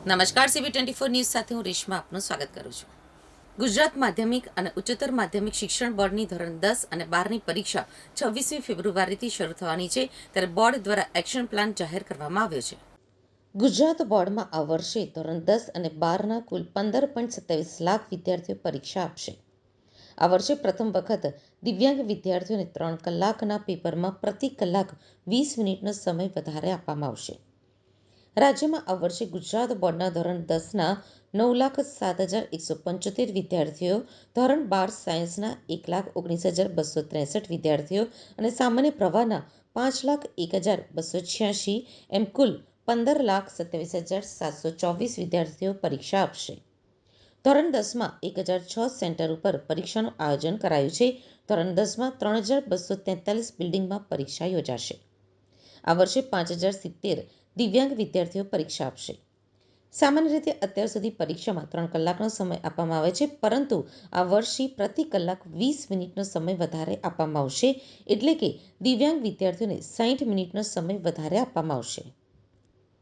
નમસ્કાર, CB24 news સાથે હું રેશમા આપનું સ્વાગત કરું છું. ગુજરાત માધ્યમિક અને ઉચ્ચતર માધ્યમિક શિક્ષણ બોર્ડની ધોરણ 10 અને 12ની પરીક્ષા 26મી ફેબ્રુઆરીથી શરૂ થવાની છે, ત્યારે બોર્ડ દ્વારા એક્શન પ્લાન જાહેર કરવામાં આવ્યો છે. ગુજરાત બોર્ડમાં આ વર્ષે ધોરણ 10 અને 12ના કુલ 15.27 લાખ વિદ્યાર્થીઓ પરીક્ષા આપશે. આ વર્ષે પ્રથમ વખત દિવ્યાંગ વિદ્યાર્થીઓને 3 કલાકના પેપરમાં પ્રતિ કલાક 20 મિનિટનો સમય વધારે આપવામાં આવશે. રાજ્યમાં આ વર્ષે ગુજરાત બોર્ડના ધોરણ 10ના 9,07,175 વિદ્યાર્થીઓ, ધોરણ 12 સાયન્સના 1,19,263 વિદ્યાર્થીઓ અને સામાન્ય પ્રવાહના 5,01,286 એમ કુલ 15,27,724 વિદ્યાર્થીઓ પરીક્ષા આપશે. ધોરણ 10માં 1,006 સેન્ટર ઉપર પરીક્ષાનું આયોજન કરાયું છે. ધોરણ 10માં 3,243 બિલ્ડિંગમાં પરીક્ષા યોજાશે. આ વર્ષે 5,070 દિવ્યાંગ વિદ્યાર્થીઓ પરીક્ષા આપશે. સામાન્ય રીતે અત્યાર સુધી પરીક્ષામાં 3 કલાકનો સમય આપવામાં આવે છે, પરંતુ આ વર્ષે પ્રતિ કલાક 20 મિનિટનો સમય વધારે આપવામાં આવશે, એટલે કે દિવ્યાંગ વિદ્યાર્થીઓને 60 મિનિટનો સમય વધારે આપવામાં આવશે.